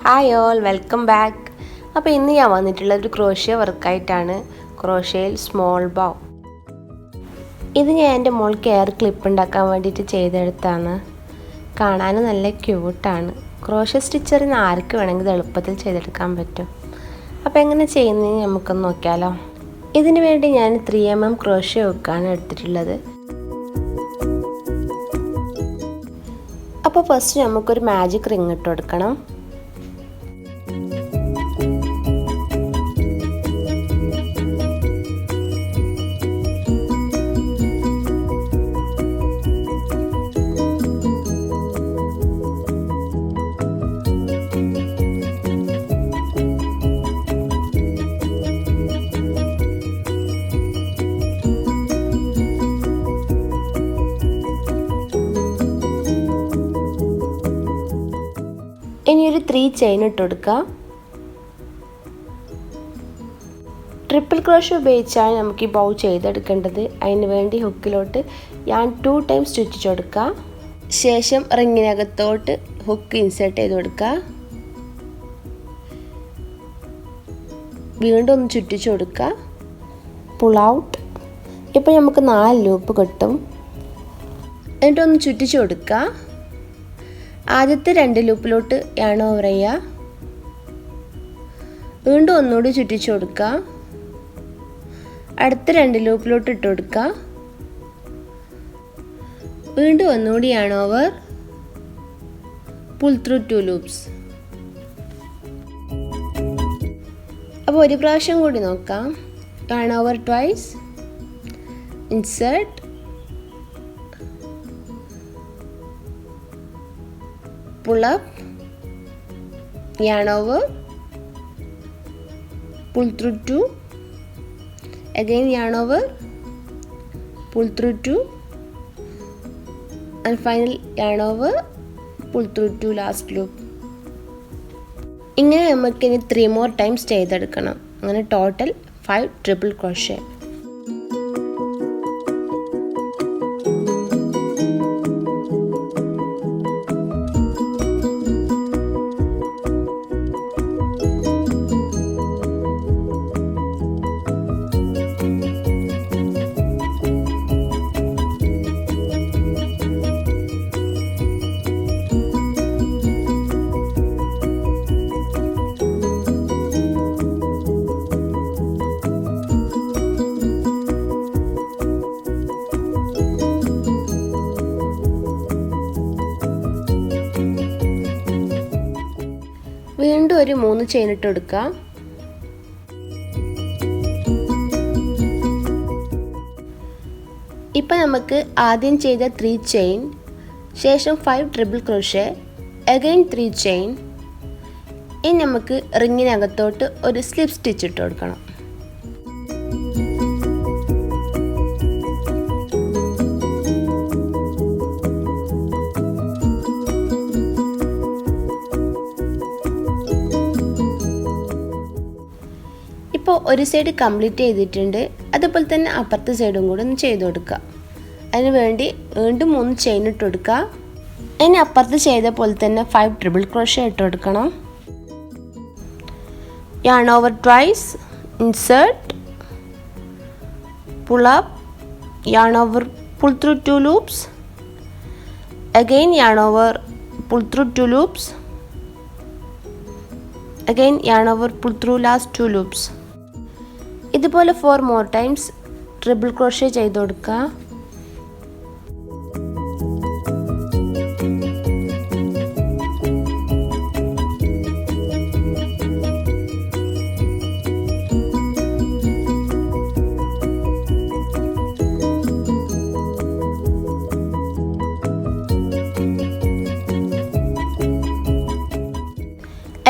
Hi all, welcome back. അപ്പോൾ ഇന്ന് ഞാൻ വന്നിട്ടുള്ളത് ഒരു ക്രോഷ്യ വർക്കായിട്ടാണ്. ക്രോഷ്യയിൽ സ്മോൾ ബൗ. ഇത് ഞാൻ എൻ്റെ മോൾക്ക് എയർ ക്ലിപ്പ് ഉണ്ടാക്കാൻ വേണ്ടിയിട്ട് ചെയ്തെടുത്താണ്. കാണാനും നല്ല ക്യൂട്ടാണ്. ക്രോഷ്യ സ്റ്റിച്ചറിന് ആർക്ക് വേണമെങ്കിൽ എളുപ്പത്തിൽ ചെയ്തെടുക്കാൻ പറ്റും. അപ്പോൾ എങ്ങനെ ചെയ്യുന്നതെന്ന് നമുക്കൊന്ന് നോക്കിയാലോ. ഇതിന് വേണ്ടി ഞാൻ 3mm ക്രോഷ്യ ഹുക്കാണ് എടുത്തിട്ടുള്ളത്. അപ്പോൾ ഫസ്റ്റ് നമുക്കൊരു മാജിക് റിങ് ഇട്ട് കൊടുക്കണം. ഇനി ഒരു 3 ചെയിൻ ഇട്ട് കൊടുക്കുക. ട്രിപ്പിൾ ക്രോഷ്യ ഉപയോഗിച്ചാണ് നമുക്ക് ഈ ബൗ ചെയ്തെടുക്കേണ്ടത്. അതിന് വേണ്ടി ഹുക്കിലോട്ട് ഞാൻ 2 ടൈംസ് ചുറ്റിച്ച് കൊടുക്കുക. ശേഷം റിങ്ങിനകത്തോട്ട് ഹുക്ക് ഇൻസേർട്ട് ചെയ്ത് കൊടുക്കുക. വീണ്ടും ഒന്ന് ചുറ്റിച്ച് കൊടുക്കുക. Pull out. ഇപ്പോൾ നമുക്ക് 4 ലൂപ്പ് കിട്ടും. എന്നിട്ടൊന്ന് ചുറ്റിച്ച് കൊടുക്കുക. ആദ്യത്തെ 2 ലൂപ്പിലോട്ട് യാൺ ഓവർ ചെയ്യുക. വീണ്ടും ഒന്നുകൂടി ചുറ്റിച്ച് കൊടുക്കുക. അടുത്ത 2 ലൂപ്പിലോട്ട് ഇട്ട് കൊടുക്കുക. വീണ്ടും ഒന്നുകൂടി yarn over, pull through 2 loops. അപ്പോൾ ഒരു പ്രാവശ്യം കൂടി നോക്കാം. Yarn over twice, insert, pull up, yarn over, pull through 2, again yarn over, pull through 2, and final yarn over, pull through 2 last loop. ഇങ്ങനെ നമുക്ക് ഇനി 3 more times ചെയ്തെടുക്കണം. അങ്ങനെ ടോട്ടൽ 5 ട്രിപ്പിൾ ക്രോഷ്യ. വീണ്ടും ഒരു 3 ചെയിൻ ഇട്ട് കൊടുക്കുക. ഇപ്പം നമുക്ക് ആദ്യം ചെയ്ത 3 ചെയിൻ, ശേഷം 5 ട്രിപ്പിൾ ക്രോഷ്യ, അഗൈൻ 3 ചെയിൻ. ഇനി നമുക്ക് റിങ്ങിനകത്തോട്ട് ഒരു സ്ലിപ്പ് സ്റ്റിച്ച് ഇട്ട് കൊടുക്കണം. ഇപ്പോൾ ഒരു സൈഡ് കംപ്ലീറ്റ് ചെയ്തിട്ടുണ്ട്. അതുപോലെ തന്നെ അപ്പുറത്തെ സൈഡും കൂടെ ഒന്ന് ചെയ്ത് കൊടുക്കുക. അതിന് വേണ്ടി വീണ്ടും 3 ചെയിൻ ഇട്ട് കൊടുക്കുക. ഇനി അപ്പുറത്ത് ചെയ്ത പോലെ തന്നെ 5 ട്രിപ്പിൾ ക്രോഷ്യ ഇട്ട് കൊടുക്കണം. Yarn over twice, insert, pull up, yarn over, pull through 2 loops, again yarn over, pull through 2 loops, again yarn over, pull through last 2 loops. ഇതുപോലെ 4 more times ട്രിപ്പിൾ ക്രോഷ്യ ചെയ്ത് കൊടുക്കുക.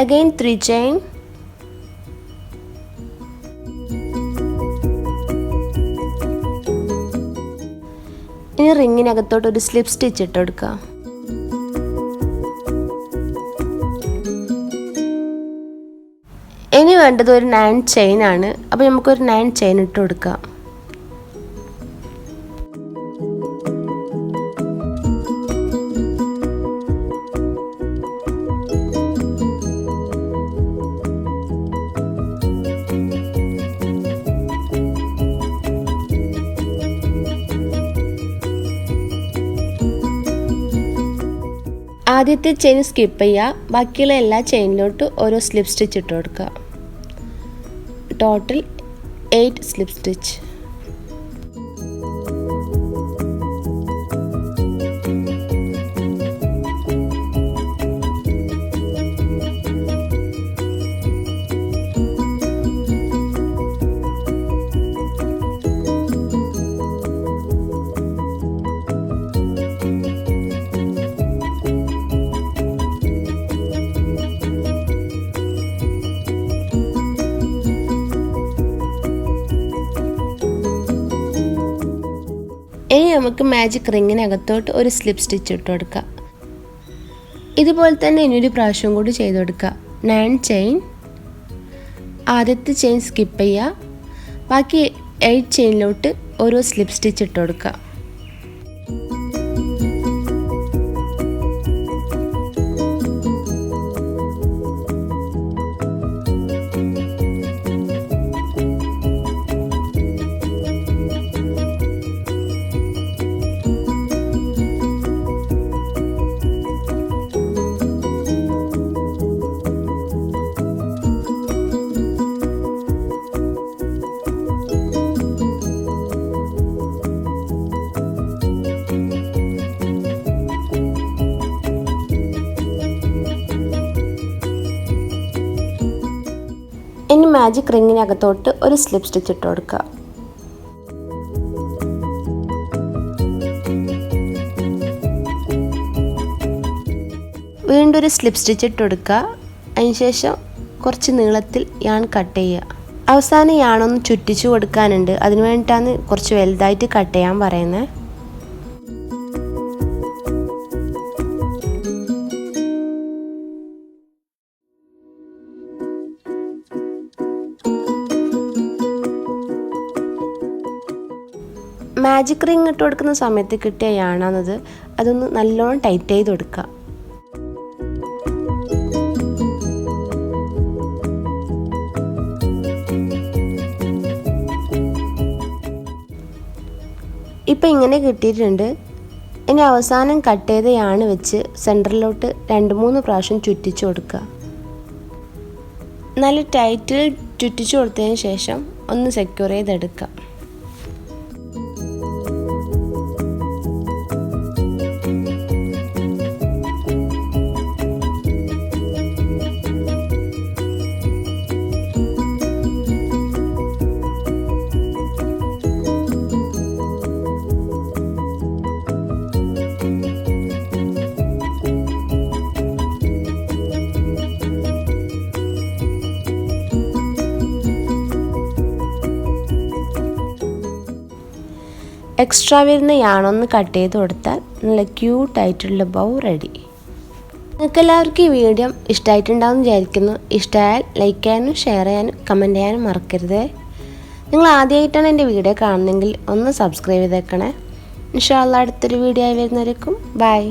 Again 3 chain. ഇനി റിങ്ങിനകത്തോട്ട് ഒരു slip stitch ഇട്ട് കൊടുക്കുക. ഇനി വേണ്ടത് ഒരു 9 ചെയിൻ ആണ്. അപ്പോൾ നമുക്കൊരു 9 ചെയിൻ ഇട്ട് കൊടുക്കാം. ആദ്യത്തെ ചെയിൻ സ്കിപ്പ് ചെയ്യുക. ബാക്കിയുള്ള എല്ലാ ചെയിനിലോട്ട് ഓരോ സ്ലിപ്പ് സ്റ്റിച്ച് ഇട്ട് കൊടുക്കുക. Total 8 slip stitch. ഇനി നമുക്ക് മാജിക് റിങ്ങിനകത്തോട്ട് ഒരു സ്ലിപ്പ് സ്റ്റിച്ച് ഇട്ട് കൊടുക്കാം. ഇതുപോലെ തന്നെ ഇനിയൊരു പ്രാവശ്യം കൂടി ചെയ്ത് കൊടുക്കുക. 9 ചെയിൻ. ആദ്യത്തെ ചെയിൻ സ്കിപ്പ് ചെയ്യുക. ബാക്കി 8 ചെയിനിലോട്ട് ഓരോ സ്ലിപ്പ് സ്റ്റിച്ച് ഇട്ട് കൊടുക്കുക. ഇനി മാജിക് റിങ്ങിനകത്തോട്ട് ഒരു സ്ലിപ്പ് സ്റ്റിച്ച് ഇട്ട് കൊടുക്കുക. വീണ്ടും ഒരു സ്ലിപ്പ് സ്റ്റിച്ച് ഇട്ട് കൊടുക്കുക. അതിനുശേഷം കുറച്ച് നീളത്തിൽ യാൺ കട്ട് ചെയ്യുക. അവസാനം യാണൊന്ന് ചുറ്റിച്ചു കൊടുക്കാനുണ്ട്. അതിന് വേണ്ടിയിട്ടാണ് കുറച്ച് വലുതായിട്ട് കട്ട് ചെയ്യാൻ പറയുന്നത്. മാജിക് റിങ് ഇട്ട് കൊടുക്കുന്ന സമയത്ത് കിട്ടിയ യാണാണത്. അതൊന്ന് നല്ലോണം ടൈറ്റ് ചെയ്ത് കൊടുക്കുക. ഇപ്പം ഇങ്ങനെ കിട്ടിയിട്ടുണ്ട്. ഇനി അവസാനം കട്ട് ചെയ്ത യാണ് വെച്ച് സെൻറ്ററിലോട്ട് 2-3 പ്രാവശ്യം ചുറ്റിച്ചു കൊടുക്കുക. നല്ല ടൈറ്റിൽ ചുറ്റിച്ചു കൊടുത്തതിന് ശേഷം ഒന്ന് സെക്യൂർ ചെയ്തെടുക്കുക. എക്സ്ട്രാ വരുന്ന യാണൊന്ന് കട്ട് ചെയ്ത് കൊടുത്താൽ നല്ല ക്യൂട്ടായിട്ടുള്ള ബൗ റെഡി. നിങ്ങൾക്ക് എല്ലാവർക്കും ഈ വീഡിയോ ഇഷ്ടമായിട്ടുണ്ടാവും വിചാരിക്കുന്നു. ഇഷ്ടമായാൽ ലൈക്ക് ചെയ്യാനും ഷെയർ ചെയ്യാനും കമൻറ്റ് ചെയ്യാനും മറക്കരുത്. നിങ്ങൾ ആദ്യമായിട്ടാണ് എൻ്റെ വീഡിയോ കാണുന്നതെങ്കിൽ ഒന്ന് സബ്സ്ക്രൈബ് ചെയ്തേക്കണേ. ഇൻഷാ അല്ലാഹ് അടുത്തൊരു വീഡിയോ ആയി വരുന്നവരേക്കും ബൈ.